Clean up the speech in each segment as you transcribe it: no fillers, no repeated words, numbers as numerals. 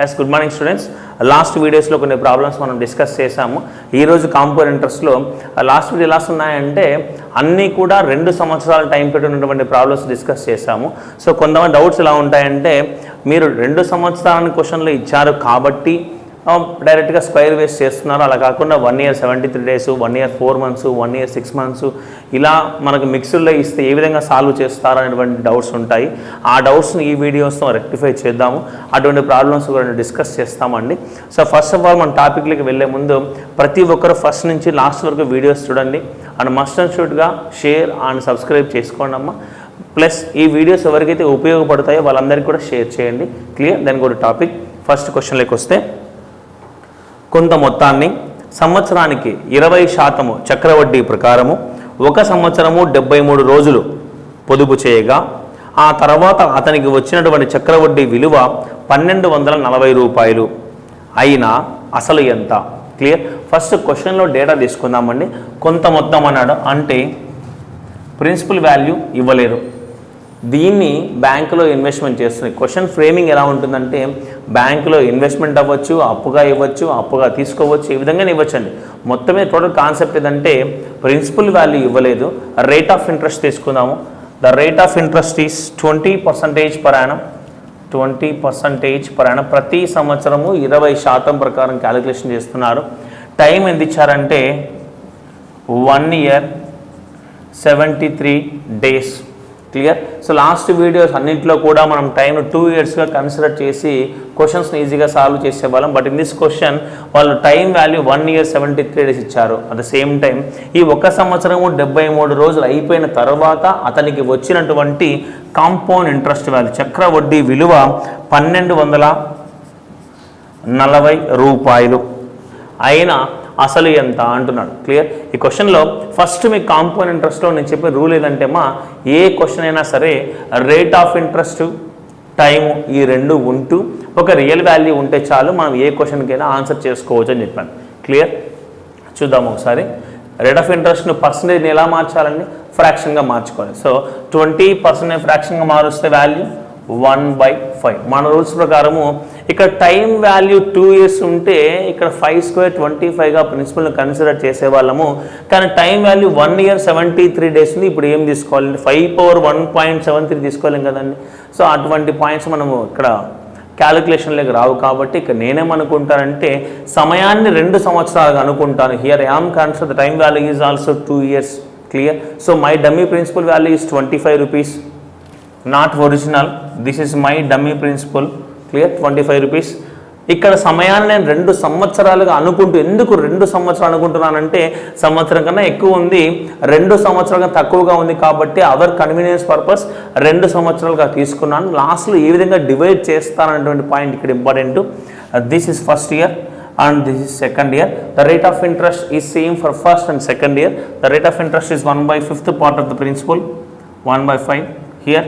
Yes, good morning students. Last videos లో కొన్ని problems మనం డిస్కస్ చేసాము. ఈ రోజు కాంపౌండ్ ఇంట్రెస్ట్ లో లాస్ట్ వీడియో ఎలా ఉన్నాయంటే అన్నీ కూడా 2 సంవత్సరాల టైం పీరియడ్ ఉన్నటువంటి ప్రాబ్లమ్స్ డిస్కస్ చేసాము. సో కొంతమంది డౌట్స్ ఎలా ఉంటాయంటే మీరు 2 సంవత్సరాల క్వశ్చన్లు ఇచ్చారు కాబట్టి డైరెక్ట్గా స్క్వేర్ వేస్ చేస్తున్నారు. అలా కాకుండా 1 year 73 days, 1 year 4 months, 1 year 6 months ఇలా మనకు మిక్స్డ్లో ఇస్తే ఏ విధంగా సాల్వ్ చేస్తారు అనేటువంటి డౌట్స్ ఉంటాయి. ఆ డౌట్స్ని ఈ వీడియోస్తో రెక్టిఫై చేద్దాము. అటువంటి ప్రాబ్లమ్స్ కూడా డిస్కస్ చేస్తామండి. సో ఫస్ట్ ఆఫ్ ఆల్ మన టాపిక్లకి వెళ్ళే ముందు ప్రతి ఒక్కరు ఫస్ట్ నుంచి లాస్ట్ వరకు వీడియోస్ చూడండి అండ్ మస్ట్ అండ్ షుడ్గా షేర్ అండ్ సబ్స్క్రైబ్ చేసుకోండి అమ్మ. ప్లస్ ఈ వీడియోస్ ఎవరికైతే ఉపయోగపడతాయో వాళ్ళందరికీ కూడా షేర్ చేయండి. క్లియర్? దాని కూడా టాపిక్ ఫస్ట్ క్వశ్చన్లోకి వస్తే, కొంత మొత్తాన్ని సంవత్సరానికి 20% చక్రవడ్డీ ప్రకారము 1 సంవత్సరము 73 రోజులు పొదుపు చేయగా ఆ తర్వాత అతనికి వచ్చినటువంటి చక్రవడ్డీ విలువ 1240 రూపాయలు అయినా అసలు ఎంత? క్లియర్? ఫస్ట్ క్వశ్చన్లో డేటా తీసుకుందామండి. కొంత మొత్తం అన్నాడు అంటే ప్రిన్సిపల్ వాల్యూ ఇవ్వలేరు, దీన్ని బ్యాంకులో ఇన్వెస్ట్మెంట్ చేస్తుంది. క్వశ్చన్ ఫ్రేమింగ్ ఎలా ఉంటుందంటే బ్యాంకులో ఇన్వెస్ట్మెంట్ అవ్వచ్చు, అప్పుగా ఇవ్వచ్చు, అప్పుగా తీసుకోవచ్చు, ఈ విధంగా ఇవ్వచ్చండి. మొత్తమే టోటల్ కాన్సెప్ట్ ఏదంటే ప్రిన్సిపల్ వాల్యూ ఇవ్వలేదు, రేట్ ఆఫ్ ఇంట్రెస్ట్ తీసుకుందాము. The rate of interest is 20% per annum. 20% per annum ప్రతి సంవత్సరము 20% ప్రకారం క్యాలిక్యులేషన్ చేస్తున్నారు. టైం ఎంత ఇచ్చారంటే 1 year 73 days. Clear? So last videos అన్నింటిలో కూడా మనం టైంను 2 yearsగా కన్సిడర్ చేసి క్వశ్చన్స్ని ఈజీగా సాల్వ్ చేసేవాళ్ళం. బట్ ఇన్ దిస్ క్వశ్చన్ వాళ్ళు టైం వాల్యూ 1 year 73 days ఇచ్చారు. అట్ ద సేమ్ టైం ఈ 1 సంవత్సరము 73 రోజులు అయిపోయిన తర్వాత అతనికి వచ్చినటువంటి కాంపౌండ్ ఇంట్రెస్ట్ వాల్యూ చక్రవడ్డీ విలువ 1240 రూపాయలు అయినా అసలు ఎంత అంటున్నాడు. క్లియర్? ఈ క్వశ్చన్లో ఫస్ట్ మీ కాంపౌండ్ ఇంట్రెస్ట్లో నేను చెప్పే రూల్ ఏదంటే ఏ క్వశ్చన్ అయినా సరే రేట్ ఆఫ్ ఇంట్రెస్ట్, టైము ఈ రెండు ఉంటూ ఒక రియల్ వాల్యూ ఉంటే చాలు, మనం ఏ క్వశ్చన్కైనా ఆన్సర్ చేసుకోవచ్చు అని చెప్పాను. క్లియర్? చూద్దాం ఒకసారి. రేట్ ఆఫ్ ఇంట్రెస్ట్ను పర్సంటేజ్ని ఎలా మార్చాలండి? ఫ్రాక్షన్గా మార్చుకోవాలి. సో 20% ఫ్రాక్షన్గా మారుస్తే వాల్యూ 1/5. మన రూల్స్ ప్రకారము ఇక్కడ టైం వాల్యూ 2 years ఉంటే ఇక్కడ 5² 25గా ప్రిన్సిపల్ని కన్సిడర్ చేసేవాళ్ళము. కానీ టైం వాల్యూ 1 year 73 days ఉంది. ఇప్పుడు ఏం తీసుకోవాలంటే 5/1.73 తీసుకోలేం కదండి. సో అటువంటి పాయింట్స్ మనము ఇక్కడ క్యాలిక్యులేషన్లోకి రావు కాబట్టి ఇక్కడ నేనేమనుకుంటానంటే సమయాన్ని 2 సంవత్సరాలుగా అనుకుంటాను. Here I am consider the time value is also 2 years. Clear? So my dummy principal value is 25 rupees. Not original, this is my dummy principal. Clear? 25 rupees. ఇక్కడ సమయాన్ని నేను 2 సంవత్సరాలుగా అనుకుంటూ, ఎందుకు 2 సంవత్సరాలు అనుకుంటున్నానంటే సంవత్సరం కన్నా ఎక్కువ ఉంది, 2 సంవత్సరాలుగా తక్కువగా ఉంది కాబట్టి అవర్ కన్వీనియన్స్ పర్పస్ 2 సంవత్సరాలుగా తీసుకున్నాను. లాస్ట్లో ఏ విధంగా డివైడ్ చేస్తాననేటువంటి పాయింట్ ఇక్కడ important. This is first year and this is second year. The rate of interest is same for first and second year. The rate of interest is 1/5th part of the principal, 1/5 here.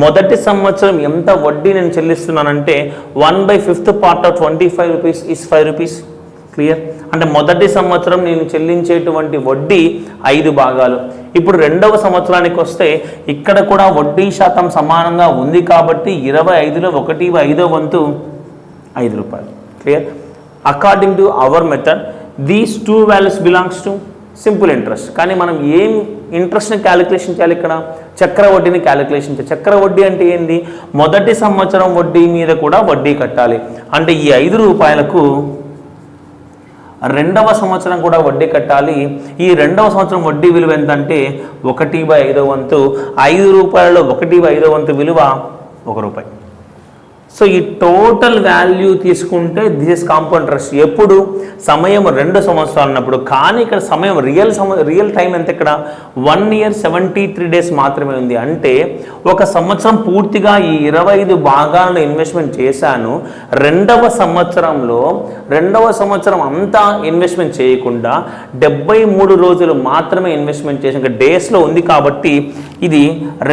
మొదటి సంవత్సరం ఎంత వడ్డీ నేను చెల్లిస్తున్నానంటే 1/5th part of 25 rupees is 5 rupees. Clear? అంటే మొదటి సంవత్సరం నేను చెల్లించేటువంటి వడ్డీ 5 భాగాలు. ఇప్పుడు 2వ సంవత్సరానికి వస్తే ఇక్కడ కూడా వడ్డీ శాతం సమానంగా ఉంది కాబట్టి 25లో 1/5వ వంతు 5 రూపాయలు. Clear? According to our method these 2 values belongs to simple interest. కానీ మనం ఏం ఇంట్రెస్ట్ని క్యాలిక్యులేషన్ చేయాలి? ఇక్కడ చక్రవడ్డీని క్యాలిక్యులేషన్ చేయాలి. చక్రవడ్డీ అంటే ఏంటి? మొదటి సంవత్సరం వడ్డీ మీద కూడా వడ్డీ కట్టాలి. అంటే ఈ 5 రూపాయలకు 2వ సంవత్సరం కూడా వడ్డీ కట్టాలి. ఈ 2వ సంవత్సరం వడ్డీ విలువ ఎంతంటే 1/5వ వంతు. 5 రూపాయలలో 1/5వ వంతు విలువ 1 రూపాయి. సో ఈ టోటల్ వాల్యూ తీసుకుంటే దిస్ ఇస్ కాంపౌండ్ ఇంట్రెస్ట్. ఎప్పుడు? సమయం 2 సంవత్సరాలు ఉన్నప్పుడు. కానీ ఇక్కడ సమయం రియల్ టైం ఎంత? ఇక్కడ 1 year 73 days మాత్రమే ఉంది. అంటే 1 సంవత్సరం పూర్తిగా ఈ 25 భాగాలను ఇన్వెస్ట్మెంట్ చేశాను. 2వ సంవత్సరం అంతా ఇన్వెస్ట్మెంట్ చేయకుండా 73 రోజులు మాత్రమే ఇన్వెస్ట్మెంట్ చేసి ఇంకా డేస్లో ఉంది కాబట్టి ఇది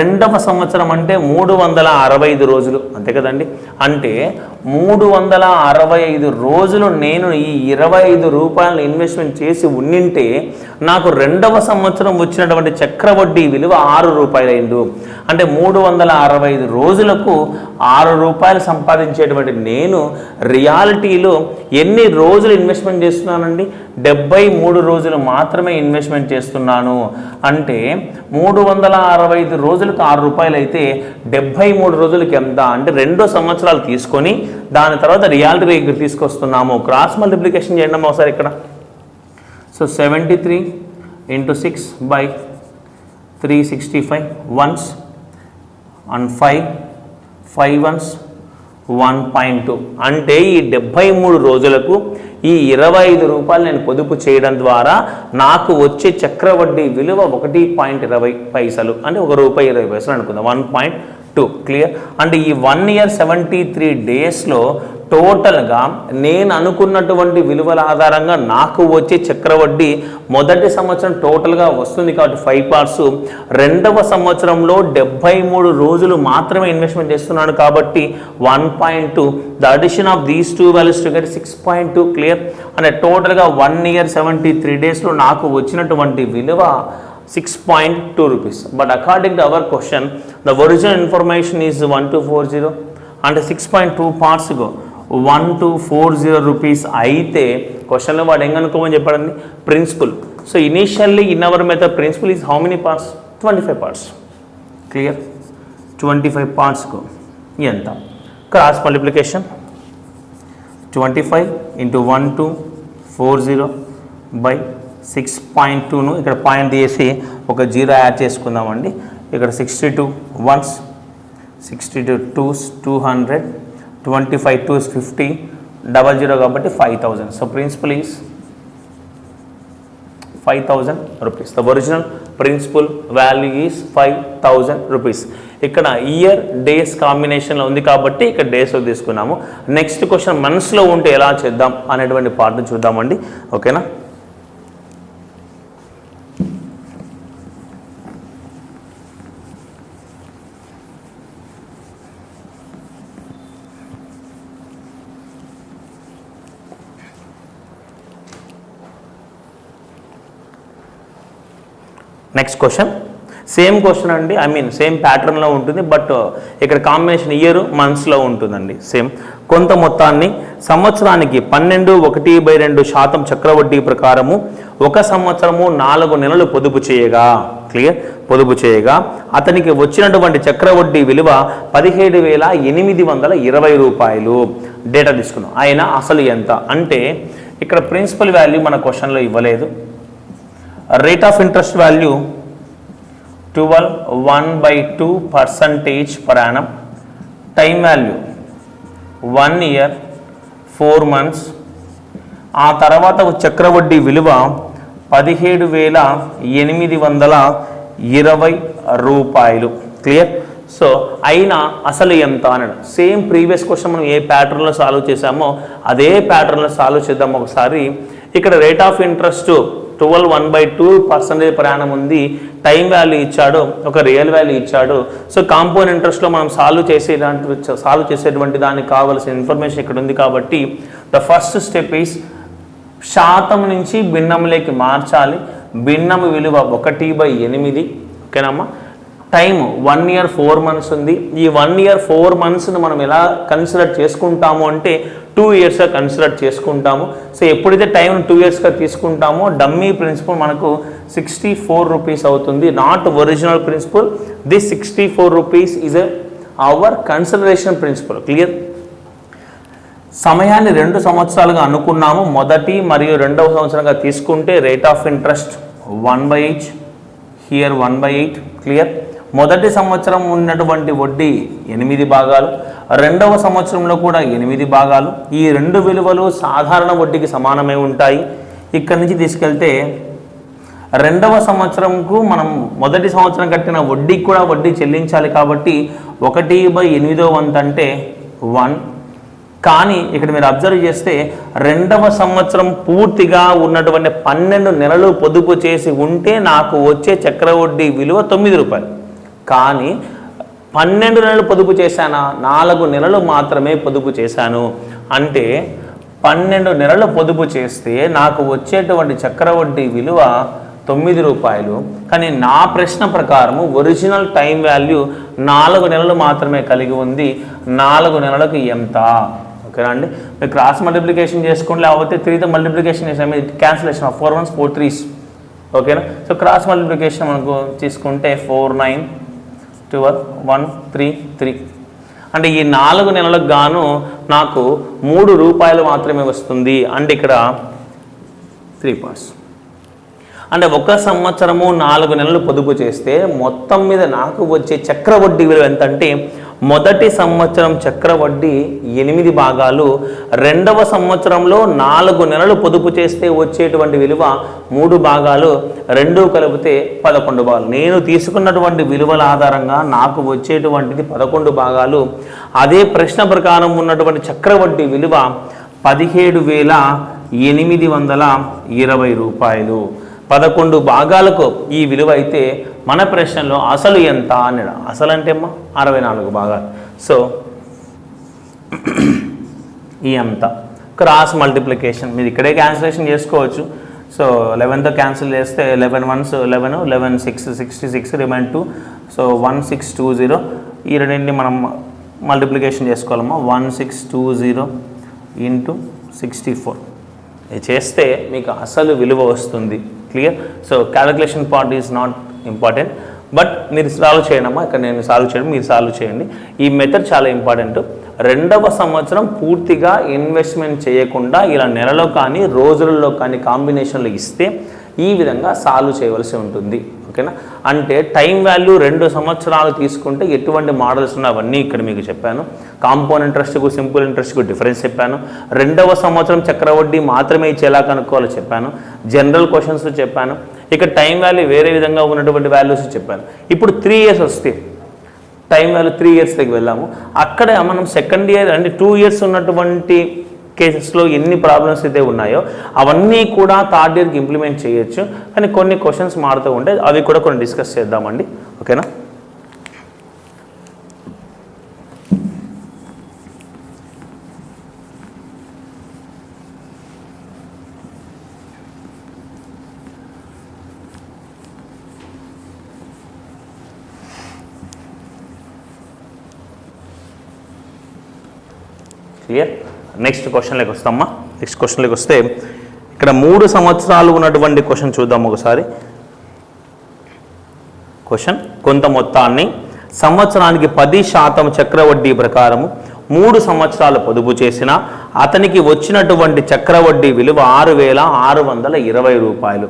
2వ సంవత్సరం అంటే 365 రోజులు. అంతే కదండి? అంటే 365 రోజులు నేను ఈ 25 రూపాయలను ఇన్వెస్ట్మెంట్ చేసి ఉండింటే నాకు 2వ సంవత్సరం వచ్చినటువంటి చక్రవడ్డీ విలువ 6 రూపాయలు అయింది. అంటే 365 రోజులకు 6 రూపాయలు సంపాదించేటువంటి నేను రియాలిటీలో ఎన్ని రోజులు ఇన్వెస్ట్మెంట్ చేస్తున్నానండి? 73 రోజులు మాత్రమే ఇన్వెస్ట్మెంట్ చేస్తున్నాను. అంటే 365 రోజులకు 6 రూపాయలు అయితే 73 రోజులకి ఎంత అంటే 2 సంవత్సరాలు తీసుకొని దాని తర్వాత రియాలిటీ దగ్గర తీసుకొస్తున్నాము. క్రాస్ మల్టిప్లికేషన్ చేయండి ఒకసారి ఇక్కడ. So 73 into 6 by 365 ones and 5 ones 1.2 అంటే ఈ 73 రోజులకు ఈ 25 రూపాయలు నేను పొదుపు చేయడం ద్వారా నాకు వచ్చే చక్రవడ్డీ విలువ 1.20 పైసలు అంటే ₹1.20 అనుకుందాం. 1.2 క్లియర్. అంటే ఈ 1 year 73 డేస్లో టోటల్గా నేను అనుకున్నటువంటి విలువల ఆధారంగా నాకు వచ్చే చక్రవడ్డీ మొదటి సంవత్సరం టోటల్గా వస్తుంది కాబట్టి 5 parts, రెండవ సంవత్సరంలో 73 రోజులు మాత్రమే ఇన్వెస్ట్మెంట్ చేస్తున్నాను కాబట్టి 1.2. The addition of these 2 values to get 6.2 clear. అంటే టోటల్గా 1 year 73 డేస్లో నాకు వచ్చినటువంటి విలువ 6.2 rupees. But according to our question the original information is 1240 అంటే 6.2 parts గో 1240 రూపీస్ అయితే క్వశ్చన్లో వాడు ఎంగనుకోమని చెప్పాడండి principal. So initially in our method principal is how many parts? 25 parts clear. 25 partsకు ఎంత? క్రాస్ మల్టిప్లికేషన్ 25 into 1240 by 6.2ను ఇక్కడ పాయింట్ తీసి ఒక 0 యాడ్ చేసుకుందామండి. ఇక్కడ 62 ones, 62 twos 200, 25 twos 50, 00 కాబట్టి 5000. So principal is 5000 rupees. The original principal value is 5000 rupees. ఇక్కడ ఇయర్ డేస్ కాంబినేషన్లో ఉంది కాబట్టి ఇక్కడ డేస్లో తీసుకున్నాము. నెక్స్ట్ క్వశ్చన్ మనసులో ఉంటే ఎలా చేద్దాం అనేటువంటి పార్ట్ని చూద్దామండి. ఓకేనా? నెక్స్ట్ క్వశ్చన్ సేమ్ క్వశ్చన్ అండి, సేమ్ ప్యాటర్న్లో ఉంటుంది. బట్ ఇక్కడ కాంబినేషన్ ఇయర్ మంత్స్లో ఉంటుందండి. సేమ్ కొంత మొత్తాన్ని సంవత్సరానికి 12.1/2% చక్రవడ్డీ ప్రకారము 1 సంవత్సరము 4 నెలలు పొదుపు చేయగా క్లియర్ పొదుపు చేయగా అతనికి వచ్చినటువంటి చక్రవడ్డీ విలువ 17,820 రూపాయలు. డేటా తీసుకున్నాం. ఆయన అసలు ఎంత అంటే ఇక్కడ ప్రిన్సిపల్ వాల్యూ మన క్వశ్చన్లో ఇవ్వలేదు. Rate of interest value 12.1/2% per annum. Time value 1 year 4 months. ఆ తర్వాత చక్రవడ్డీ విలువ 17,820 రూపాయలు. క్లియర్. సో అయినా అసలు ఎంత అన్నాడు. సేమ్ ప్రీవియస్ క్వశ్చన్ మనం ఏ ప్యాటర్న్లో సాల్వ్ చేసామో అదే ప్యాటర్న్లో సాల్వ్ చేద్దాం ఒకసారి. ఇక్కడ rate of interest 12.1/2% per annum ఉంది. టైం వాల్యూ ఇచ్చాడు, ఒక రియల్ వాల్యూ ఇచ్చాడు. సో కాంపౌండ్ ఇంట్రెస్ట్లో మనం సాల్వ్ చేసేటువంటి దానికి కావాల్సిన ఇన్ఫర్మేషన్ ఇక్కడ ఉంది కాబట్టి ద ఫస్ట్ స్టెప్ ఈస్ శాతం నుంచి భిన్నంలోకి మార్చాలి. భిన్నము విలువ 1/8. ఓకేనమ్మా. టైం 1 year 4 months ఉంది. ఈ 1 year 4 monthsను మనం ఎలా కన్సిడర్ చేసుకుంటాము అంటే 2 yearsగా కన్సిడర్ చేసుకుంటాము. సో ఎప్పుడైతే టైం 2 yearsగా తీసుకుంటామో డమ్మీ ప్రిన్సిపల్ మనకు 64 rupees అవుతుంది. Not original principal. This 64 rupees is our consideration principal. Clear. సమయాన్ని 2 సంవత్సరాలుగా అనుకున్నాము. మొదటి మరియు రెండవ సంవత్సరంగా తీసుకుంటే rate of interest 1/8, here 1/8. Clear. మొదటి సంవత్సరం ఉన్నటువంటి వడ్డీ 8 భాగాలు, రెండవ సంవత్సరంలో కూడా 8 భాగాలు. ఈ 2 విలువలు సాధారణ వడ్డీకి సమానమై ఉంటాయి. ఇక్కడి నుంచి తీసుకెళ్తే రెండవ సంవత్సరంకు మనం మొదటి సంవత్సరం కట్టిన వడ్డీకి కూడా వడ్డీ చెల్లించాలి కాబట్టి 1/8 అంటే 1. కానీ ఇక్కడ మీరు అబ్జర్వ్ చేస్తే రెండవ సంవత్సరం పూర్తిగా ఉన్నటువంటి 12 నెలలు పొదుపు చేసి ఉంటే నాకు వచ్చే చక్రవడ్డీ విలువ 9 రూపాయలు. కానీ 12 నెలలు పొదుపు చేశానా? 4 నెలలు మాత్రమే పొదుపు చేశాను. అంటే 12 నెలలు పొదుపు చేస్తే నాకు వచ్చేటువంటి చక్రవడ్డీ విలువ 9 రూపాయలు. కానీ నా ప్రశ్న ప్రకారము ఒరిజినల్ టైం వాల్యూ 4 నెలలు మాత్రమే కలిగి ఉంది. 4 నెలలకు ఎంత? ఓకేనా అండి, మీరు క్రాస్ మల్టిప్లికేషన్ చేసుకోండి, లేకపోతే 3తో మల్టిప్లికేషన్ చేసాము, క్యాన్సిలేషన్ ఆఫ్ 4 1s 4 3s. ఓకేనా, సో క్రాస్ మల్టిప్లికేషన్ మనకు తీసుకుంటే 4 9 12 1 3 3. అంటే ఈ 4 నెలలకు గాను నాకు 3 రూపాయలు మాత్రమే వస్తుంది. అంటే ఇక్కడ 3 parts. అంటే 1 సంవత్సరము 4 నెలలు పొదుపు చేస్తే మొత్తం మీద నాకు వచ్చే చక్రవడ్డీ విలువ ఎంత అంటే, మొదటి సంవత్సరం చక్రవడ్డీ 8 భాగాలు, రెండవ సంవత్సరంలో 4 నెలలు పొదుపు చేస్తే వచ్చేటువంటి విలువ 3 భాగాలు, 2 కలిపితే 11 భాగాలు. నేను తీసుకున్నటువంటి విలువల ఆధారంగా నాకు వచ్చేటువంటిది 11 భాగాలు. అదే ప్రశ్న ప్రకారం ఉన్నటువంటి చక్రవడ్డీ విలువ 17,820 రూపాయలు. 11 భాగాలకు ఈ విలువ అయితే మన ప్రశ్నలో అసలు ఎంత అన్నాడు. అసలు అంటే అమ్మా 64 భాగాలు. సో ఈ అంత క్రాస్ మల్టిప్లికేషన్ మీరు ఇక్కడే క్యాన్సిలేషన్ చేసుకోవచ్చు. సో 11తో క్యాన్సిల్ చేస్తే 11 1s 11, 11 6 66, రిమైన్ 2. సో 1620 ఈ రెండింటిని మనం మల్టిప్లికేషన్ చేసుకోవాలమ్మా. 1620 ఇంటూ 64 ఇది చేస్తే మీకు అసలు విలువ వస్తుంది. Clear? So calculation part is not important, but మీరు సాల్వ్ చేయడమ్మా. ఇక్కడ నేను సాల్వ్ చేయడం, మీరు సాల్వ్ చేయండి. ఈ మెథడ్ చాలా ఇంపార్టెంట్. రెండవ సంవత్సరం పూర్తిగా ఇన్వెస్ట్మెంట్ చేయకుండా ఇలా నెలలో కానీ రోజులలో కానీ కాంబినేషన్లో ఇస్తే ఈ విధంగా సాల్వ్ చేయవలసి ఉంటుంది. ఓకేనా, అంటే టైం వాల్యూ 2 సంవత్సరాలు తీసుకుంటే ఎటువంటి మోడల్స్ ఉన్నాయి అవన్నీ ఇక్కడ మీకు చెప్పాను. కాంపౌండ్ ఇంట్రెస్ట్కు సింపుల్ ఇంట్రెస్ట్కు డిఫరెన్స్ చెప్పాను. రెండవ సంవత్సరం చక్రవడ్డీ మాత్రమే ఇచ్చేలా కనుక్కోవాలో చెప్పాను. జనరల్ క్వశ్చన్స్ చెప్పాను. ఇక టైం వాల్యూ వేరే విధంగా ఉన్నటువంటి వాల్యూస్ చెప్పాను. ఇప్పుడు 3 years వస్తే టైం వాల్యూ 3 yearsకి వెళ్ళాము. అక్కడ మనం సెకండ్ ఇయర్ అంటే 2 years ఉన్నటువంటి కేసెస్లో ఎన్ని ప్రాబ్లమ్స్ అయితే ఉన్నాయో అవన్నీ కూడా థర్డ్ ఇయర్కి ఇంప్లిమెంట్ చేయొచ్చు. కానీ కొన్ని క్వశ్చన్స్ మారుతూ ఉంటాయి, అవి కూడా కొన్ని డిస్కస్ చేద్దామండి. ఓకేనా, క్లియర్? నెక్స్ట్ క్వశ్చన్లోకి వస్తామా. నెక్స్ట్ క్వశ్చన్లోకి వస్తే ఇక్కడ 3 సంవత్సరాలు ఉన్నటువంటి క్వశ్చన్ చూద్దాం ఒకసారి. క్వశ్చన్, కొంత మొత్తాన్ని సంవత్సరానికి 10% చక్రవడ్డీ ప్రకారము 3 సంవత్సరాలు పొదుపు చేసిన అతనికి వచ్చినటువంటి చక్రవడ్డీ విలువ 6,620 రూపాయలు.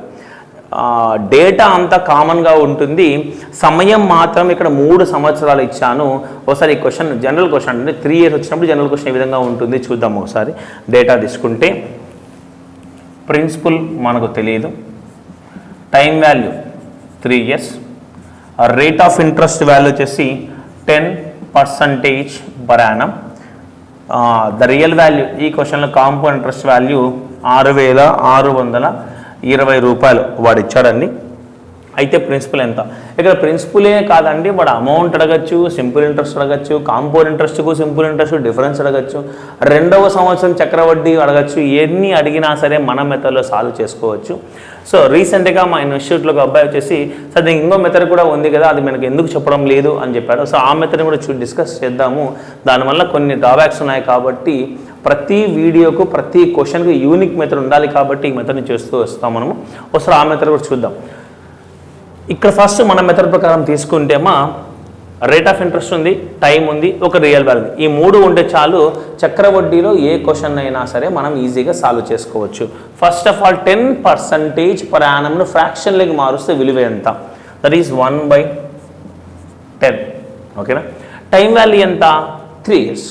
డేటా అంతా కామన్గా ఉంటుంది, సమయం మాత్రం ఇక్కడ 3 సంవత్సరాలు ఇచ్చాను. ఒకసారి ఈ క్వశ్చన్ జనరల్ క్వశ్చన్ అంటే 3 years వచ్చినప్పుడు జనరల్ క్వశ్చన్ ఏ విధంగా ఉంటుంది చూద్దాం ఒకసారి. డేటా తీసుకుంటే ప్రిన్సిపల్ మనకు తెలియదు, time value 3 years, rate of interest value వచ్చేసి 10% per annum. The real value ఈ క్వశ్చన్లో కాంపౌండ్ ఇంట్రెస్ట్ వాల్యూ 6,620 రూపాయలు వాడు ఇచ్చాడండి. అయితే ప్రిన్సిపల్ ఎంత? ఇక్కడ ప్రిన్సిపలే కాదండి, వాడు అమౌంట్ అడగచ్చు, సింపుల్ ఇంట్రెస్ట్ అడగచ్చు, కాంపౌండ్ ఇంట్రెస్ట్కు సింపుల్ ఇంట్రెస్ట్ డిఫరెన్స్ అడగచ్చు, రెండవ సంవత్సరం చక్రవడ్డీ అడగచ్చు. ఎన్ని అడిగినా సరే మన మెథడ్లో సాల్వ్ చేసుకోవచ్చు. సో రీసెంట్గా మా ఇన్స్టిట్యూట్లో ఒక అబ్బాయి వచ్చేసి సార్ దీనికి ఇంకో మెథడ్ కూడా ఉంది కదా, అది మనకు ఎందుకు చెప్పడం లేదు అని చెప్పాడు. సో ఆ మెథడ్ని కూడా డిస్కస్ చేద్దాము. దానివల్ల కొన్ని డ్రాబ్యాక్స్ ఉన్నాయి కాబట్టి ప్రతి వీడియోకు ప్రతి క్వశ్చన్కి యూనిక్ మెథడ్ ఉండాలి కాబట్టి ఈ మెథడ్ని చేస్తూ వస్తాం మనము. ఒకసారి ఆ మెథడ్ కూడా చూద్దాం. ఇక్కడ ఫస్ట్ మన మెథడ్ ప్రకారం తీసుకుంటేమా రేట్ ఆఫ్ ఇంట్రెస్ట్ ఉంది, టైం ఉంది, ఒక రియల్ వాల్యూ, ఈ 3 ఉంటే చాలు చక్రవడ్డీలో ఏ క్వశ్చన్ అయినా సరే మనం ఈజీగా సాల్వ్ చేసుకోవచ్చు. First of all 10% per annum ఫ్రాక్షన్లోకి మారుస్తే విలువ ఎంత? That is 1/10. ఓకేనా, టైం వాల్యూ ఎంత? 3 years.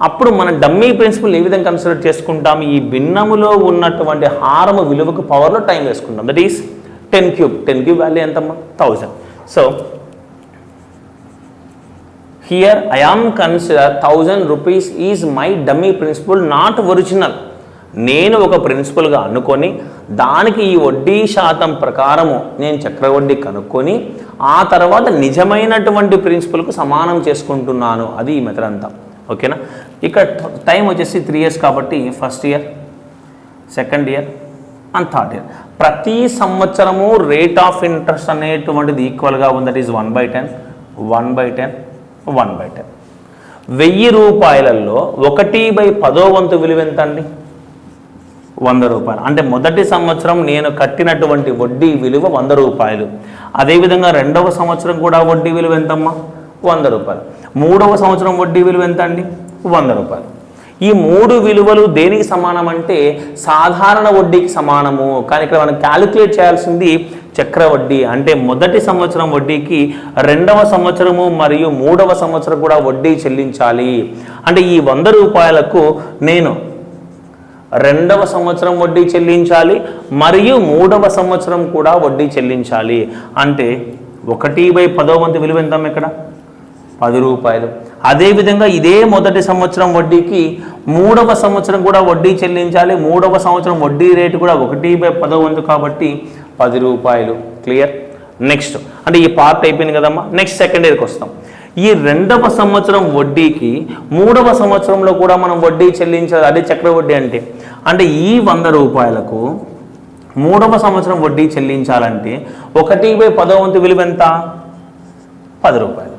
అప్పుడు మన డమ్మీ ప్రిన్సిపల్ ఏ విధంగా కన్సిడర్ చేసుకుంటాం? ఈ భిన్నములో ఉన్నటువంటి హారము విలువకు పవర్లో టైం వేసుకుంటాం. That is 10 cube. 10 cube value ఎంతమ్మా? 1000. So here I am consider 1000 rupees is my dummy principal, not original. నేను ఒక ప్రిన్సిపల్గా అనుకొని దానికి ఈ వడ్డీ శాతం ప్రకారము నేను చక్రవడ్డీ కనుక్కొని ఆ తర్వాత నిజమైనటువంటి ప్రిన్సిపల్కు సమానం చేసుకుంటున్నాను. అది ఈ మెథడ్ అంతా. ఓకేనా, ఇక్కడ టైం వచ్చేసి 3 years కాబట్టి first year, second year and third year. ప్రతి సంవత్సరము రేట్ ఆఫ్ ఇంట్రెస్ట్ అనేటువంటిది ఈక్వల్గా ఉంది. That is 1/10, 1/10, 1/10. 1000 రూపాయలలో 1/10వ వంతు విలువ ఎంత అండి? 100 రూపాయలు. అంటే మొదటి సంవత్సరం నేను కట్టినటువంటి వడ్డీ విలువ 100 రూపాయలు. అదేవిధంగా రెండవ సంవత్సరం కూడా వడ్డీ విలువ ఎంతమ్మా? 100 రూపాయలు. మూడవ సంవత్సరం వడ్డీ విలువ ఎంత అండి? 100 రూపాయలు. ఈ 3 విలువలు దేనికి సమానం అంటే సాధారణ వడ్డీకి సమానము. కానీ ఇక్కడ మనం క్యాలిక్యులేట్ చేయాల్సింది చక్రవడ్డీ. అంటే మొదటి సంవత్సరం వడ్డీకి రెండవ సంవత్సరము మరియు మూడవ సంవత్సరం కూడా వడ్డీ చెల్లించాలి. అంటే ఈ 100 రూపాయలకు నేను రెండవ సంవత్సరం వడ్డీ చెల్లించాలి మరియు మూడవ సంవత్సరం కూడా వడ్డీ చెల్లించాలి. అంటే 1/10వ వంతు విలువ ఎంత ఇక్కడ? 10 రూపాయలు. అదేవిధంగా ఇదే మొదటి సంవత్సరం వడ్డీకి మూడవ సంవత్సరం కూడా వడ్డీ చెల్లించాలి. మూడవ సంవత్సరం వడ్డీ రేటు కూడా 1/10వ వంతు కాబట్టి 10 రూపాయలు. క్లియర్? నెక్స్ట్ అంటే ఈ పార్ట్ అయిపోయింది కదమ్మా. నెక్స్ట్ సెకండ్ ఇయర్కి వస్తాం. ఈ రెండవ సంవత్సరం వడ్డీకి మూడవ సంవత్సరంలో కూడా మనం వడ్డీ చెల్లించాలి. అదే చక్రవడ్డీ అంటే. అంటే ఈ 100 రూపాయలకు మూడవ సంవత్సరం వడ్డీ చెల్లించాలంటే 1/10వ వంతు విలువ ఎంత? 10 రూపాయలు.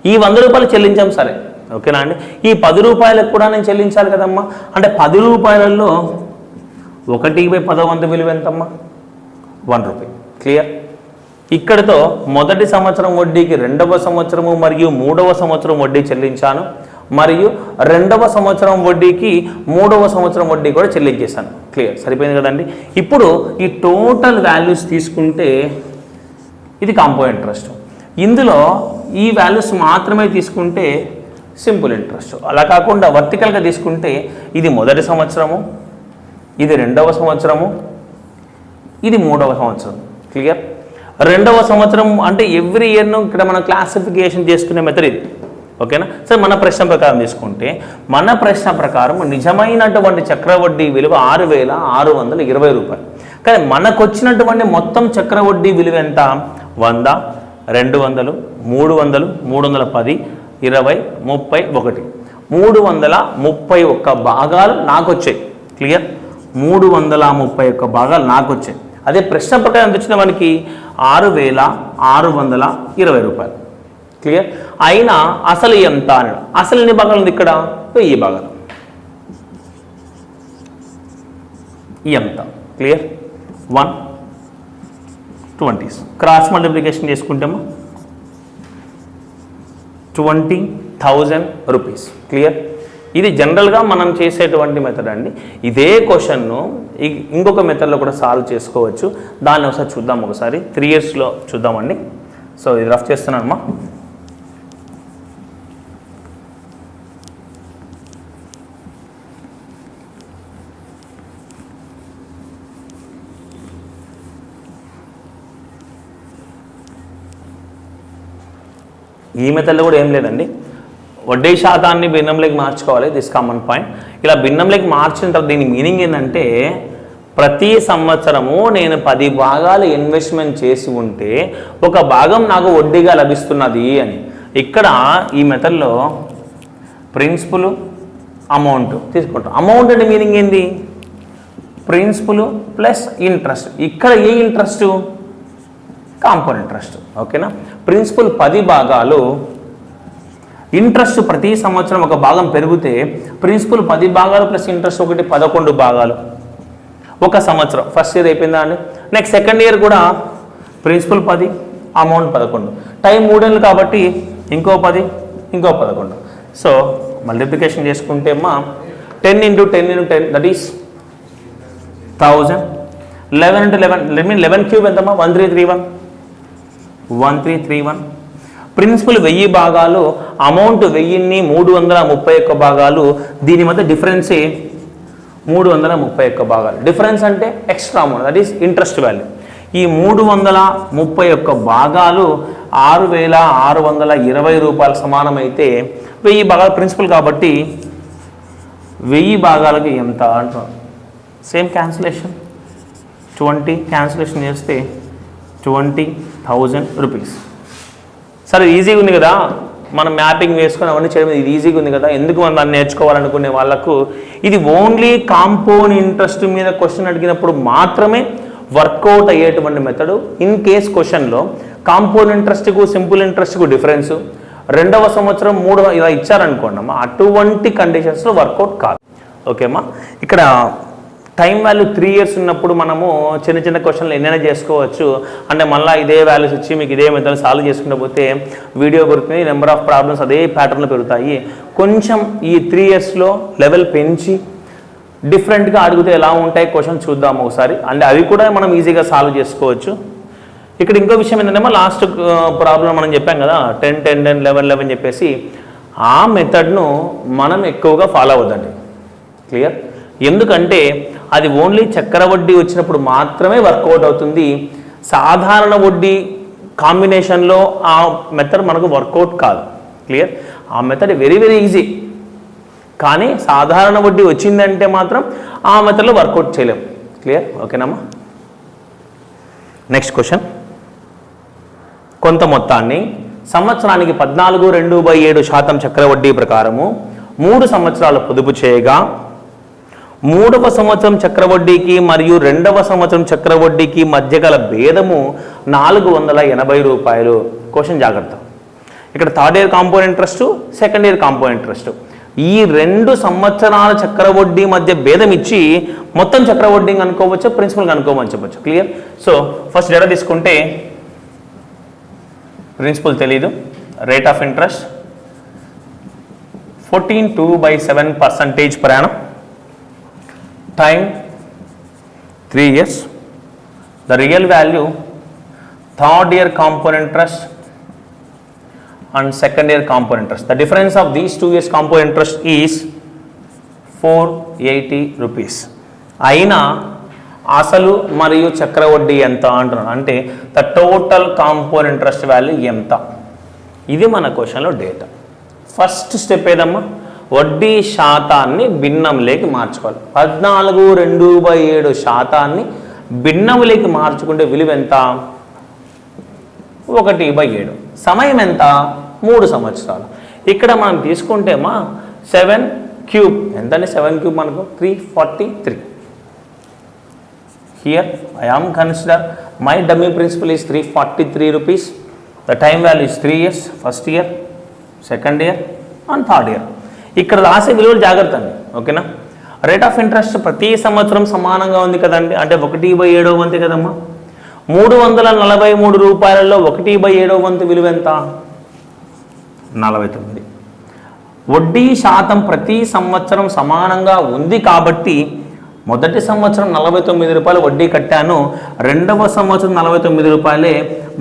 ఈ 100 రూపాయలు చెల్లించాం సరే, ఓకేనా అండి. ఈ 10 రూపాయలకు కూడా నేను చెల్లించాలి కదమ్మా. అంటే 10 రూపాయలలో 1/10వ వంతు విలువ ఎంతమ్మా? 1 రూపాయి. క్లియర్? ఇక్కడితో మొదటి సంవత్సరం వడ్డీకి రెండవ సంవత్సరము మరియు మూడవ సంవత్సరం వడ్డీ చెల్లించాను, మరియు రెండవ సంవత్సరం వడ్డీకి మూడవ సంవత్సరం వడ్డీ కూడా చెల్లించేశాను. క్లియర్? సరిపోయింది కదండి. ఇప్పుడు ఈ టోటల్ వాల్యూస్ తీసుకుంటే ఇది కాంపౌండ్ ఇంట్రెస్ట్. ఇందులో ఈ వాల్యూస్ మాత్రమే తీసుకుంటే సింపుల్ ఇంట్రెస్ట్. అలా కాకుండా వర్టికల్గా తీసుకుంటే ఇది మొదటి సంవత్సరము, ఇది రెండవ సంవత్సరము, ఇది మూడవ సంవత్సరం. క్లియర్? రెండవ సంవత్సరం అంటే ఎవ్రీ ఇయర్ను ఇక్కడ మనం క్లాసిఫికేషన్ చేసుకునే మెథడ్ ఇది. ఓకేనా? సరే, మన ప్రశ్న ప్రకారం తీసుకుంటే మన ప్రశ్న ప్రకారం నిజమైనటువంటి చక్రవడ్డీ విలువ 6,620 రూపాయలు. కానీ మనకు వచ్చినటువంటి మొత్తం చక్రవడ్డీ విలువ ఎంత? 100, 200, 300, 310, 20, 31. 331 భాగాలు నాకు వచ్చాయి. క్లియర్? 331 భాగాలు నాకు వచ్చాయి. అదే ప్రశ్న ప్రకారం ఎంత వచ్చిన మనకి? 6,620 రూపాయలు. క్లియర్? అయినా అసలు ఎంత అని, అసలు ఎన్ని భాగాలు ఉంది ఇక్కడ? 1000 భాగాలు. ఎంత? క్లియర్? 120 క్రాస్ మల్టిప్లికేషన్ చేసుకుంటామా 20,000 రూపీస్. క్లియర్? ఇది జనరల్గా మనం చేసేటువంటి మెథడ్ అండి. ఇదే క్వశ్చన్ను ఇంకొక మెథడ్లో కూడా సాల్వ్ చేసుకోవచ్చు. దాన్ని ఒకసారి చూద్దాం. ఒకసారి 3 ఇయర్స్లో చూద్దామండి. సో ఇది రఫ్ చేస్తున్నానమ్మా. ఈ మెథడ్లో కూడా ఏం లేదండి. వడ్డీ శాతాన్ని భిన్నంలోకి మార్చుకోవాలి. This common point. ఇలా భిన్నంలోకి మార్చిన తర్వాత దీని మీనింగ్ ఏంటంటే ప్రతి సంవత్సరము నేను 10 భాగాలు ఇన్వెస్ట్మెంట్ చేసి ఉంటే ఒక భాగం నాకు వడ్డీగా లభిస్తున్నది అని. ఇక్కడ ఈ మెథడ్లో ప్రిన్సిపల్ అమౌంట్ తీసుకుంటాం. అమౌంట్ అంటే మీనింగ్ ఏంది? Principal plus interest. ఇక్కడ ఏ ఇంట్రెస్ట్? Compound interest. ఓకేనా? ప్రిన్సిపల్ 10 భాగాలు, ఇంట్రెస్ట్ ప్రతి సంవత్సరం ఒక భాగం పెరిగితే ప్రిన్సిపల్ 10 భాగాలు ప్లస్ ఇంట్రెస్ట్ 11 భాగాలు. ఒక సంవత్సరం ఫస్ట్ ఇయర్ అయిపోయిందా అండి. నెక్స్ట్ సెకండ్ ఇయర్ కూడా ప్రిన్సిపల్ 10, అమౌంట్ 11. టైం 3 ఏళ్ళు కాబట్టి ఇంకో 10, ఇంకో 11. సో మల్టిప్లికేషన్ చేసుకుంటే అమ్మా 10 × 10 × 10 దట్ ఈస్ 1000. 11 × 11 11 క్యూబ్ ఎంతమ్మా? 1331. ప్రిన్సిపల్ 1000 భాగాలు, అమౌంట్ 1000ని 331 భాగాలు. దీని మధ్య డిఫరెన్సే 331 భాగాలు. డిఫరెన్స్ అంటే extra amount, that is interest value. ఈ 331 భాగాలు 6,620 రూపాయలు సమానమైతే 1000 భాగాలు ప్రిన్సిపల్ కాబట్టి 1000 భాగాలకి ఎంత అంటున్నాం? సేమ్ క్యాన్సిలేషన్ 20 క్యాన్సిలేషన్ చేస్తే 20,000 రూపీస్. సరే ఈజీగా ఉంది కదా. మనం మ్యాపింగ్ వేసుకొని అవన్నీ చేయడం ఇది ఈజీగా ఉంది కదా, ఎందుకు మనం దాన్ని నేర్చుకోవాలనుకునే వాళ్ళకు ఇది ఓన్లీ కాంపౌండ్ ఇంట్రెస్ట్ మీద క్వశ్చన్ అడిగినప్పుడు మాత్రమే వర్కౌట్ అయ్యేటువంటి మెథడు. ఇన్ కేస్ క్వశ్చన్లో కాంపౌండ్ ఇంట్రెస్ట్కు సింపుల్ ఇంట్రెస్ట్కు డిఫరెన్సు 2వ సంవత్సరం 3 ఇలా ఇచ్చారనుకోండి అమ్మా, అటువంటి కండిషన్స్లో వర్కౌట్ కాదు. ఓకేమ్మా, ఇక్కడ టైం వాల్యూ 3 years ఉన్నప్పుడు మనము చిన్న చిన్న క్వశ్చన్లు ఎన్నైనా చేసుకోవచ్చు. అంటే మళ్ళీ ఇదే వాల్యూస్ ఇచ్చి మీకు ఇదే మెథడ్ సాల్వ్ చేసుకుంటూ పోతే వీడియో గుర్తుంది, నెంబర్ ఆఫ్ ప్రాబ్లమ్స్ అదే ప్యాటర్న్లో పెరుగుతాయి. కొంచెం ఈ 3 yearsలో లెవెల్ పెంచి డిఫరెంట్గా అడిగితే ఎలా ఉంటాయి క్వశ్చన్ చూద్దాము ఒకసారి. అంటే అవి కూడా మనం ఈజీగా సాల్వ్ చేసుకోవచ్చు. ఇక్కడ ఇంకో విషయం ఏంటంటే లాస్ట్ ప్రాబ్లం మనం చెప్పాం కదా 10 10 10 11 11 చెప్పేసి ఆ మెథడ్ను మనం ఎక్కువగా ఫాలో అవ్వద్దండి. క్లియర్? ఎందుకంటే అది ఓన్లీ చక్ర వడ్డీ వచ్చినప్పుడు మాత్రమే వర్కౌట్ అవుతుంది. సాధారణ వడ్డీ కాంబినేషన్లో ఆ మెథడ్ మనకు వర్కౌట్ కాదు. క్లియర్? ఆ మెథడ్ వెరీ వెరీ ఈజీ, కానీ సాధారణ వడ్డీ వచ్చిందంటే మాత్రం ఆ మెథడ్లో వర్కౌట్ చేయలేము. క్లియర్? ఓకేనమ్మా. నెక్స్ట్ క్వశ్చన్, కొంత మొత్తాన్ని సంవత్సరానికి 14.2/7% చక్ర వడ్డీ ప్రకారము 3 సంవత్సరాలు పొదుపు చేయగా 3వ సంవత్సరం చక్రవడ్డీకి మరియు 2వ సంవత్సరం చక్రవడ్డీకి మధ్య గల భేదము 480 రూపాయలు. క్వశ్చన్ జాగ్రత్త, ఇక్కడ 3rd year compound interest, 2nd year compound interest, ఈ 2 సంవత్సరాల చక్రవడ్డీ మధ్య భేదం ఇచ్చి మొత్తం చక్రవడ్డీ అనుకోవచ్చు, ప్రిన్సిపల్ అనుకోమని చెప్పచ్చు. క్లియర్? సో ఫస్ట్ డేటా తీసుకుంటే ప్రిన్సిపల్ తెలీదు, rate of interest 14.2/7% per annum, time 3 years, the real value 3rd year compound interest and 2nd year compound interest. The difference of these 2 years compound interest is 480 rupees. అయినా అసలు మరియు చక్రవడ్డీ ఎంత అంటున్నాను, అంటే the total compound interest value ఎంత, ఇది మన క్వశ్చన్లో డేటా. ఫస్ట్ స్టెప్ ఏదమ్మా, వడ్డీ శాతాన్ని భిన్నంలోకి మార్చుకోవాలి. 14.2/7% భిన్నంలోకి మార్చుకుంటే విలువ ఎంత? 1/7. సమయం ఎంత? 3 సంవత్సరాలు. ఇక్కడ మనం తీసుకుంటే మా 7³ ఎంతండి? 7³ మనకు 343. Here I am consider my dummy principal is 343 rupees. The time value is 3 years, 1st year, 2nd year and 3rd year. ఇక్కడ రాసే విలువలు జాగ్రత్త అండి. ఓకేనా? రేట్ ఆఫ్ ఇంట్రెస్ట్ ప్రతి సంవత్సరం సమానంగా ఉంది కదండి, అంటే 1/7వ వంతు కదమ్మా. 343 రూపాయలలో 1/7వ వంతు విలువ ఎంత? 49. వడ్డీ శాతం ప్రతి సంవత్సరం సమానంగా ఉంది కాబట్టి మొదటి సంవత్సరం 49 రూపాయలు వడ్డీ కట్టాను, 2వ సంవత్సరం 49 రూపాయలే,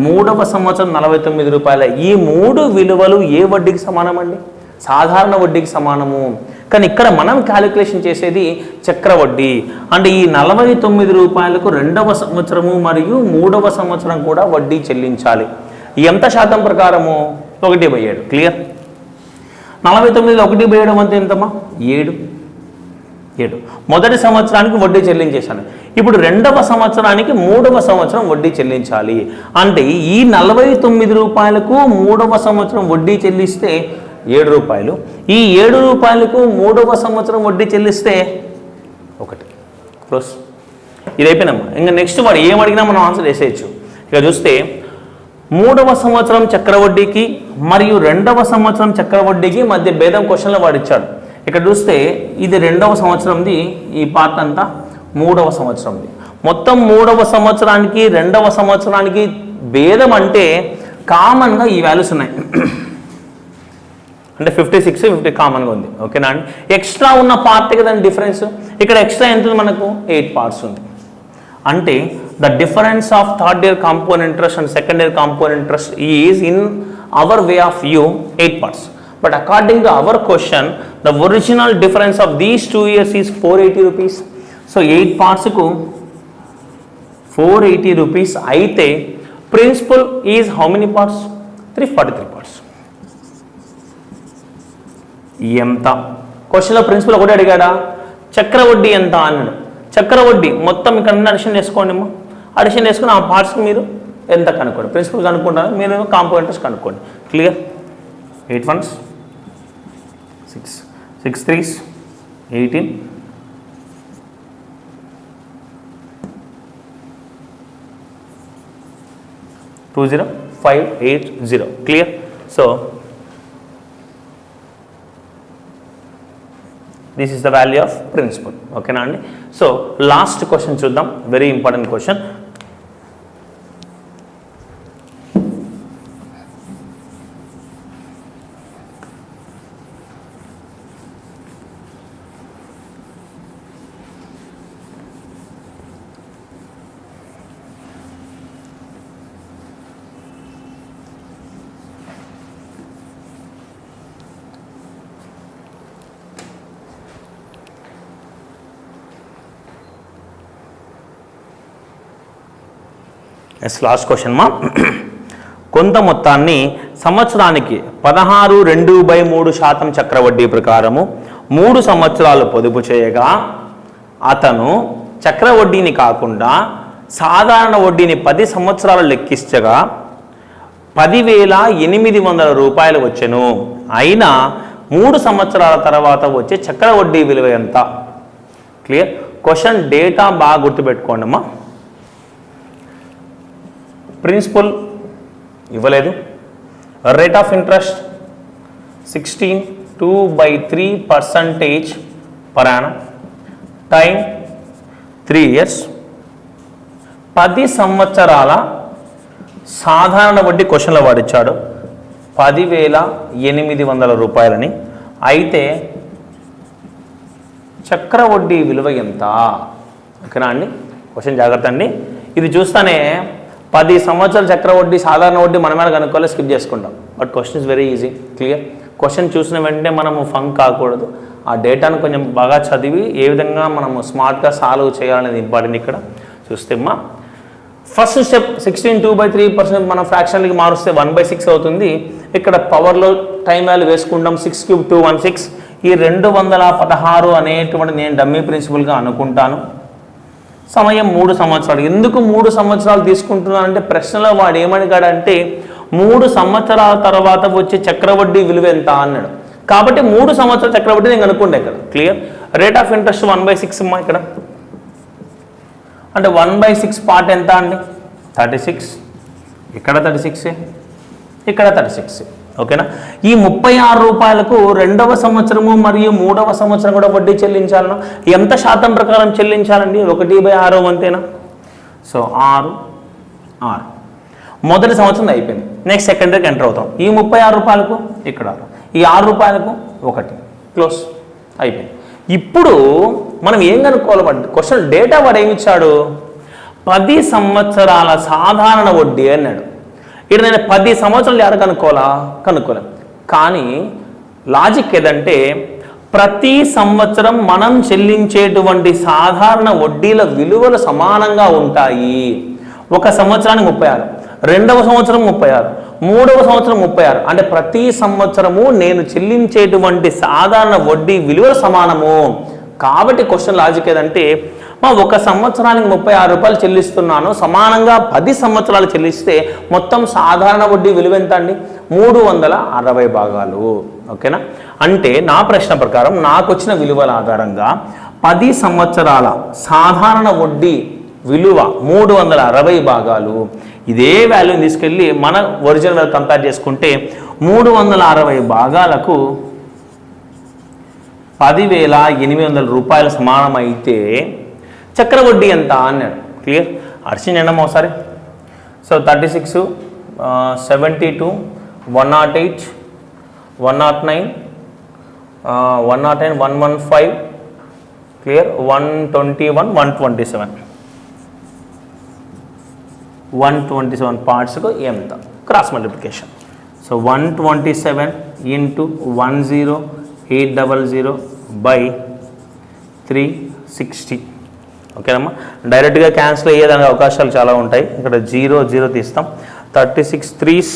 3వ సంవత్సరం 49 రూపాయలే. ఈ 3 విలువలు ఏ వడ్డీకి సమానం అండి? సాధారణ వడ్డీకి సమానము. కానీ ఇక్కడ మనం క్యాలిక్యులేషన్ చేసేది చక్ర వడ్డీ. అంటే ఈ 49 రూపాయలకు 2వ సంవత్సరము మరియు 3వ సంవత్సరం కూడా వడ్డీ చెల్లించాలి. ఎంత శాతం ప్రకారము? 1/7. క్లియర్? 49లో 1/7 వంతు ఎంతమ్మా? 7. మొదటి సంవత్సరానికి వడ్డీ చెల్లించేశాను. ఇప్పుడు 2వ సంవత్సరానికి 3వ సంవత్సరం వడ్డీ చెల్లించాలి. అంటే ఈ 49 రూపాయలకు 3వ సంవత్సరం వడ్డీ చెల్లిస్తే 7 రూపాయలు, ఈ 7 రూపాయలకు 3వ సంవత్సరం వడ్డీ చెల్లిస్తే 1. క్లోజ్. ఇది అయిపోయినమ్మా. ఇంకా నెక్స్ట్ వాడు ఏం అడిగినా మనం ఆన్సర్ వేసేయచ్చు. ఇక చూస్తే 3వ సంవత్సరం చక్రవడ్డీకి మరియు 2వ సంవత్సరం చక్రవడ్డీకి మధ్య భేదం క్వశ్చన్లో వాడు ఇచ్చాడు. ఇక్కడ చూస్తే ఇది 2వ సంవత్సరంది, ఈ పార్ట్ అంతా 3వ సంవత్సరంది. మొత్తం 3వ సంవత్సరానికి 2వ సంవత్సరానికి భేదం అంటే కామన్గా ఈ వాల్యూస్ ఉన్నాయి. అంటే 56, 50 కామన్గా ఉంది. ఓకేనా అండి? ఎక్స్ట్రా ఉన్న పార్ట్ కదండి డిఫరెన్స్. ఇక్కడ ఎక్స్ట్రా ఎంత ఉంది మనకు? 8 parts ఉంది. అంటే the difference of 3rd year compound interest and 2nd year compound interest is in our way of view 8 parts. But according to our question, the original difference of these 2 years is 480 rupees. So 8 parts ku 480 rupees aithe principal is how many parts? 343 parts. ఎంత క్వశ్చన్లో principal ఒకటి అడిగాడా? చక్రవడ్డీ ఎంత అన్నాడు. చక్రవడ్డీ మొత్తం ఇక్కడ addition చేసుకోండి అమ్మా. Addition చేసుకుని ఆ పార్ట్స్కి మీరు ఎంత కనుక్కోండి. ప్రిన్సిపల్ కనుక్కుంటారు, మీరు కాంపౌండ్ ఇంట్రెస్ట్ కనుక్కోండి. Clear? 8 ones 6, 6 threes 18, 20580. Clear? So this is the value of principal. Okay na andi? So last question చూద్దాం, very important question. Last question మా, కొంత మొత్తాన్ని సంవత్సరానికి 16.2/3% చక్రవడ్డీ ప్రకారము 3 సంవత్సరాలు పొదుపు చేయగా అతను చక్రవడ్డీని కాకుండా సాధారణ వడ్డీని 10 సంవత్సరాలు లెక్కించగా 10,800 రూపాయలు వచ్చెను. అయినా 3 సంవత్సరాల తర్వాత వచ్చే చక్రవడ్డీ విలువ ఎంత? క్లియర్? క్వశ్చన్ డేటా బాగా గుర్తుపెట్టుకోండి అమ్మా. ప్రిన్సిపల్ ఇవ్వలేదు, rate of interest 16.2/3% per annum, time 3 years, 10 సంవత్సరాల సాధారణ వడ్డీ క్వశ్చన్లో వాడిచ్చాడు 10,800 రూపాయలని. అయితే చక్రవడ్డీ విలువ ఎంత? ఓకేనా అండి? క్వశ్చన్ జాగ్రత్త అండి. ఇది చూస్తానే 10 సంవత్సరాల చక్రవడ్డీ సాధారణ వడ్డీ మనం మీద కనుక్కోవాలి, స్కిప్ చేసుకుంటాం. But question is very easy. Clear? Question చూసిన వెంటనే మనము ఫంక్ కాకూడదు, ఆ డేటాను కొంచెం బాగా చదివి ఏ విధంగా మనము స్మార్ట్గా సాల్వ్ చేయాలనేది ఇంపార్టెంట్. ఇక్కడ చూస్తే అమ్మా, ఫస్ట్ స్టెప్ 16.2/3% మనం ఫ్రాక్షన్లకి మారుస్తే 1/6 అవుతుంది. ఇక్కడ పవర్లో టైం వాల్యూ వేసుకుంటాం, 6 cube 216. ఈ 216 అనేటువంటి నేను డమ్మీ ప్రిన్సిపల్గా అనుకుంటాను. సమయం 3 సంవత్సరాలు. ఎందుకు 3 సంవత్సరాలు తీసుకుంటున్నానంటే ప్రశ్నలో వాడు ఏమడిగాడంటే 3 సంవత్సరాల తర్వాత వచ్చే చక్రవడ్డీ విలువ ఎంత అన్నాడు. కాబట్టి 3 సంవత్సరాల చక్రవడ్డీ నేను అనుకుంటా ఇక్కడ. క్లియర్? రేట్ ఆఫ్ ఇంట్రెస్ట్ 1/6 అమ్మా. ఇక్కడ అంటే 1/6 పార్ట్ ఎంత అండి? 36. ఇక్కడ 36, ఇక్కడ 36. ఓకేనా? ఈ 36 రూపాయలకు 2వ సంవత్సరము మరియు 3వ సంవత్సరం కూడా వడ్డీ చెల్లించాలన్నా ఎంత శాతం ప్రకారం చెల్లించాలండి? 1/6 అంతేనా? సో 6 మొదటి సంవత్సరం అయిపోయింది. నెక్స్ట్ సెకండరీకి ఎంటర్ అవుతాం. ఈ 36 రూపాయలకు ఇక్కడ, ఈ 6 రూపాయలకు 1 క్లోజ్ అయిపోయింది. ఇప్పుడు మనం ఏం కనుక్కోవాలి? క్వశ్చన్ డేటా వాడు ఏమి ఇచ్చాడు? 10 సంవత్సరాల సాధారణ వడ్డీ అన్నాడు. ఇక్కడ నేను 10 సంవత్సరాలు ఎక్కడ కనుక్కోలేం. కానీ లాజిక్ ఏదంటే ప్రతి సంవత్సరం మనం చెల్లించేటువంటి సాధారణ వడ్డీల విలువలు సమానంగా ఉంటాయి. ఒక సంవత్సరానికి 36, 2వ సంవత్సరం 36, 3వ సంవత్సరం 36. అంటే ప్రతి సంవత్సరము నేను చెల్లించేటువంటి సాధారణ వడ్డీ విలువలు సమానము. కాబట్టి క్వశ్చన్ లాజిక్ ఏదంటే ఒక సంవత్సరానికి 36 రూపాయలు చెల్లిస్తున్నాను, సమానంగా 10 సంవత్సరాలు చెల్లిస్తే మొత్తం సాధారణ వడ్డీ విలువ ఎంత అండి? 360 భాగాలు. ఓకేనా? అంటే నా ప్రశ్న ప్రకారం నాకు వచ్చిన విలువల ఆధారంగా 10 సంవత్సరాల సాధారణ వడ్డీ విలువ 360 భాగాలు. ఇదే వాల్యూని తీసుకెళ్ళి మన ఒరిజినల్ వాల్యూ కంపేర్ చేసుకుంటే 360 భాగాలకు 10,800 రూపాయలు సమానమైతే చక్రవడ్డీ ఎంత అన్నాడు. క్లియర్? అర్చించండి ఒకసారి. సో 36, 72, 108, 109, 109, 115. క్లియర్? 121, 127. 127 పార్ట్స్కు ఎంత? Cross multiplication. So 127 into 10800 by 360. ఓకేనమ్మా? డైరెక్ట్గా క్యాన్సిల్ అయ్యేదానికి అవకాశాలు చాలా ఉంటాయి. ఇక్కడ 0 0 తీస్తాం. 36 3s.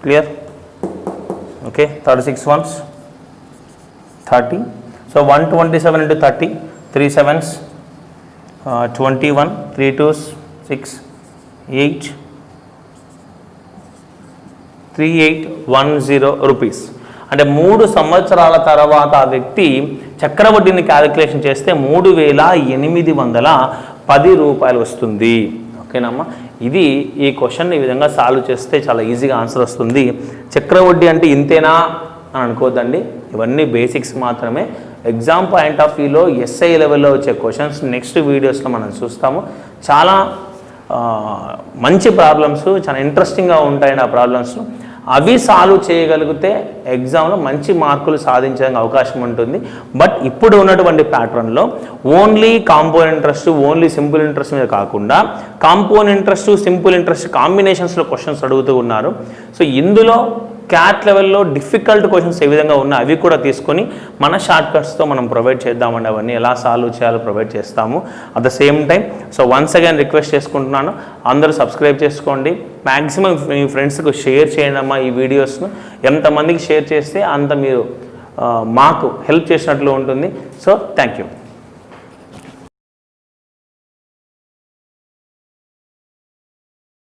Clear? Okay. 36 1s 30. So 127 into 30, 3 7s 21, 3 2s 6, 8, 3810 rupees. అంటే 3 సంవత్సరాల తర్వాత ఆ వ్యక్తి చక్రవడ్డీని క్యాలిక్యులేషన్ చేస్తే 3,810 రూపాయలు వస్తుంది. ఓకేనమ్మా, ఇది ఈ క్వశ్చన్ ఈ విధంగా సాల్వ్ చేస్తే చాలా ఈజీగా ఆన్సర్ వస్తుంది. చక్రవడ్డీ అంటే ఇంతేనా అని అనుకోవద్దండి, ఇవన్నీ బేసిక్స్ మాత్రమే. ఎగ్జామ్ పాయింట్ ఆఫ్ వ్యూలో ఎస్ఐ లెవెల్లో వచ్చే క్వశ్చన్స్ నెక్స్ట్ వీడియోస్లో మనం చూస్తాము. చాలా మంచి ప్రాబ్లమ్స్, చాలా ఇంట్రెస్టింగ్గా ఉంటాయండి ఆ ప్రాబ్లమ్స్. అవి సాల్వ్ చేయగలిగితే ఎగ్జామ్లో మంచి మార్కులు సాధించడానికి అవకాశం ఉంటుంది. బట్ ఇప్పుడు ఉన్నటువంటి ప్యాటర్న్లో only compound interest, only simple interest మీద కాకుండా కాంపౌండ్ ఇంట్రెస్ట్, సింపుల్ ఇంట్రెస్ట్ కాంబినేషన్స్లో క్వశ్చన్స్ అడుగుతూ ఉన్నారు. సో ఇందులో క్యాట్ లెవెల్లో డిఫికల్ట్ క్వశ్చన్స్ ఏ విధంగా ఉన్నాయి అవి కూడా తీసుకొని మన షార్ట్ కట్స్తో మనం ప్రొవైడ్ చేద్దామండి. అవన్నీ ఎలా సాల్వ్ చేయాలో ప్రొవైడ్ చేస్తాము. At the same time once again request చేసుకుంటున్నాను, అందరూ సబ్స్క్రైబ్ చేసుకోండి, మ్యాక్సిమం మీ ఫ్రెండ్స్కి షేర్ చేయండి అమ్మా ఈ వీడియోస్ను. ఎంతమందికి షేర్ చేస్తే అంత మీరు మాకు హెల్ప్ చేసినట్లు ఉంటుంది. So thank you.